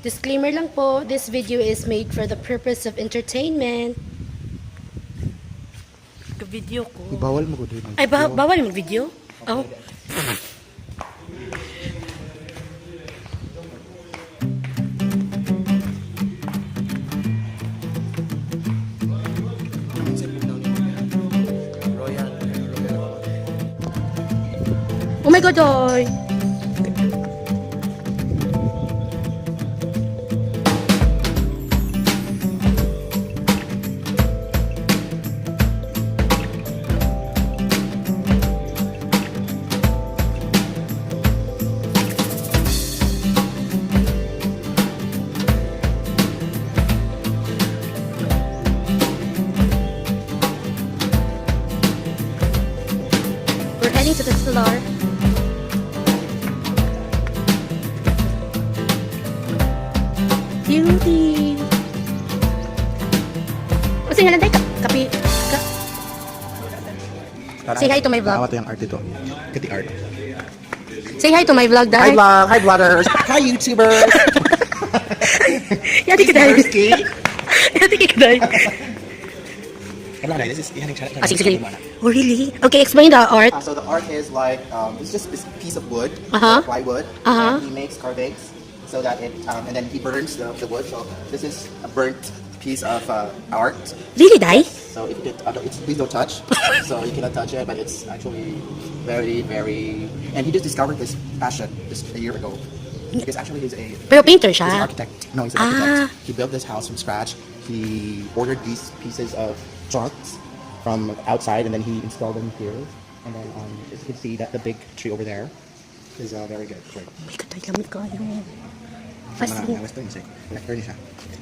Disclaimer lang po, this video is made for the purpose of entertainment. Video ko. Bawal mo ko din. Ay, bawal mag-video? Oh. Oh my God, oy. We're heading to the Stellar. Beauty. O, sige lang tayo. Say hi to my vlog. Naawa to yung art ito. Kati art. Say hi to my vlog, Hi dahil. vlog! Hi vloggers! Hi YouTubers! Yati ka dahil. Risky! Yati ka dahil. This is Sige. Oh, really? Okay, explain the art. So the art is like, it's just this piece of wood, plywood, Uh-huh. and he makes carvings so that it, and then he burns the wood. So this is a burnt piece of art. Really, Dai? So if you did, please don't touch. So you cannot touch it, but it's actually very, very. And he just discovered this passion just a year ago. Because actually he's Pero painter he's an siya. architect. No, he's an architect. He built this house from scratch. He ordered these pieces of charts from outside, and then he installed them here. And then as you can see that the big tree over there is very good. Great. Oh my God, Dai, lamig ka yun. If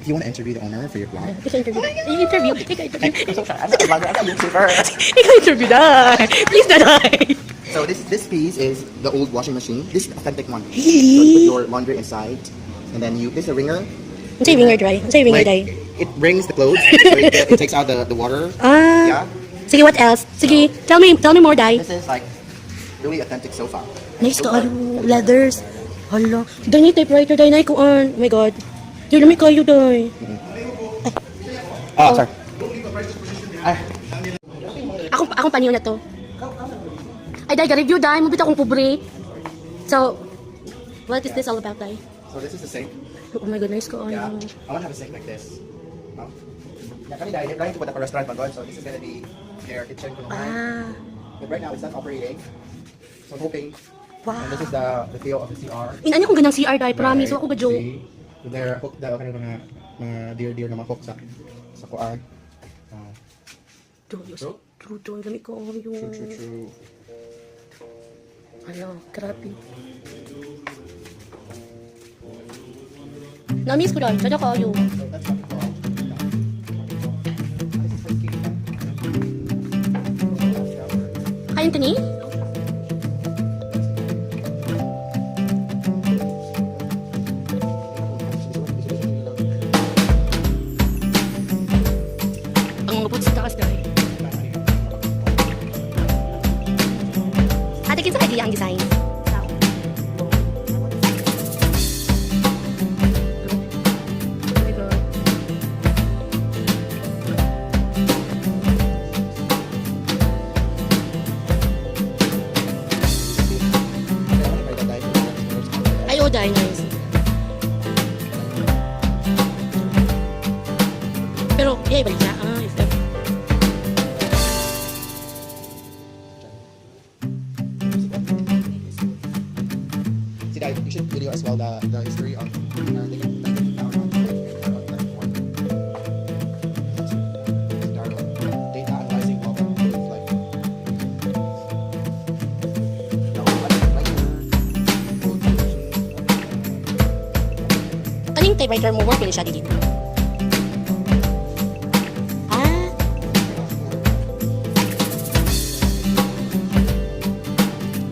you want to interview the owner for your blog, Ikaw interview. I'm so sorry. I'm not a blogger. I'm a YouTuber. Ikaw interview, Dai. Please, Dai. So this piece is the old washing machine. This is the authentic one. So Really? you put your laundry inside, and then this is a wringer. Ang sa'yo winger, Dai. Ang sa'yo winger, Dai. It wrings the clothes. So it takes out the water. Ah. Yeah. Sige, what else? Sige, tell me more, Dai. This is like really authentic sofa. Nice ka, leathers. Hala. Dai, yung typewriter, Dai, Nai, kuan. Oh my God. Dai, lamig kayo, Dai. Oh, sorry. Akong paniyo na to. Ay, Dai, ka-review, Dai. Mabit akong pobre. So, what is this all about, Dai? So this is the sink. Oh my God, nice ka, Yeah. ano. I want to have a sink like this. Yeah, kami dahil trying to put up a restaurant pagod, so this is gonna be their kitchen. Ah. But right now it's not operating. So I'm hoping. Wow. And this is the feel of the CR. Inanya kong ganang CR, Dai. Promise. Ako ba, Joe? See? They're hooked daw kanang mga deer na mga hook sa kuan. True. Ang lamig ko. True. Hala, grabe. Na-miss ko, Dai. Sada kayo. So that's what we call. This is for king. Kain ka ni? Ang mga boots sa taas, Dai. Ate, kinsa ka ang design? Oh my God. Ay, oh, Dai, nice. Pero, ibalik niya. If that. See, Dad, you should video as well the history of data analyzing like Ano yung typewriter mo? Work siya dito. Ah.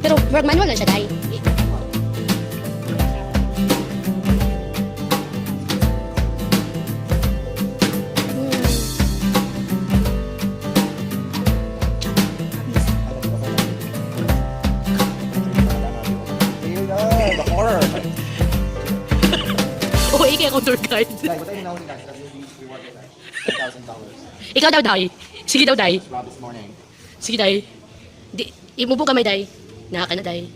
Pero work manual lang siya, Dai. Horror. Oo, ikaw ako tour guide. Like, what I know is that you'll be rewarded like $1,000. Ikaw daw, Day. Sige daw, Day. Rob this morning. Sige, Day. Imubo kamay, Day. Naka na, Day.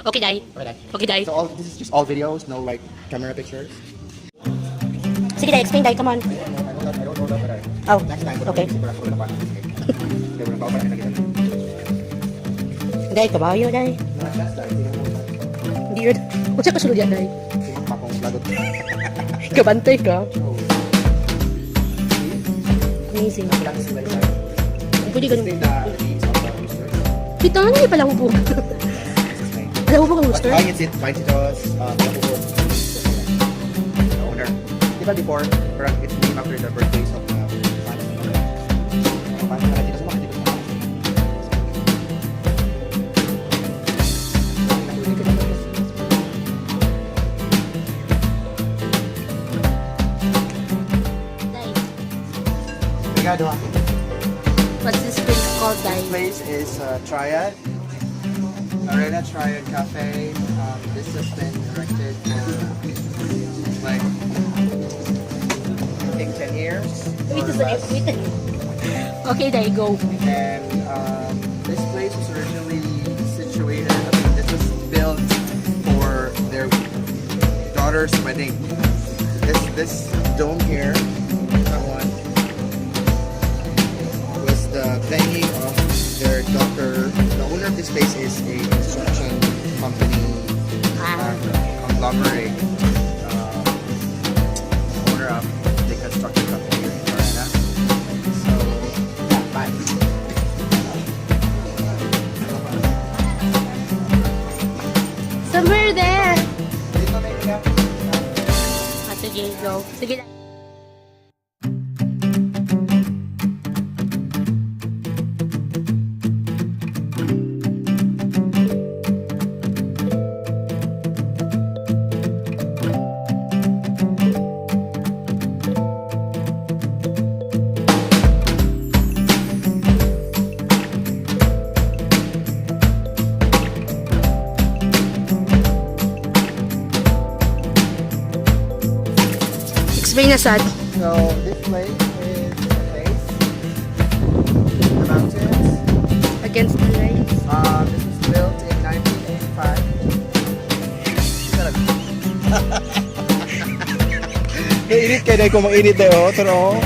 Okay, Day. Okay. Okay, Day. So this is just all videos, no like camera pictures. Sige, Day. Explain, Day. Come on. I don't know that, but Oh, next time. okay. Siguro ako na pa. Okay, wala pa ako na kita. Day, kabayo, Day. That's that. Hindi yun. Kung saan kasulod yan, Day? Sino pa kung lagot. Kabantay ka. Amazing. Lang sila isa. Pwede ganun. Think the leaves of the rooster. Dito, ano yung palang hubog? This is my Palang hubog ang rooster? Buying it, the owner. Di ba before, parang it's named after the birthdays of the family. Parang dito sa mga dito sa mga. Obrigado. What's this place called, Day? This place is Triad, Arena Triad Cafe. This has been erected for like I think 10 years. Wait, or less. Okay, Day, go. And this place was originally situated. I mean, this was built for their daughter's wedding. This dome here, that one, was the venue of their daughter. The owner of this place is a construction company conglomerate. Owner of the construction company here in Florida. So, yeah, bye. Somewhere there. Dito may kaya. Ah, sige, go. Sige, Day. Explain na, Sad. So this place is a place in the mountains. Against the lights. This was built in 1985. Mainit kayo dahil kung mainit na yun. Pero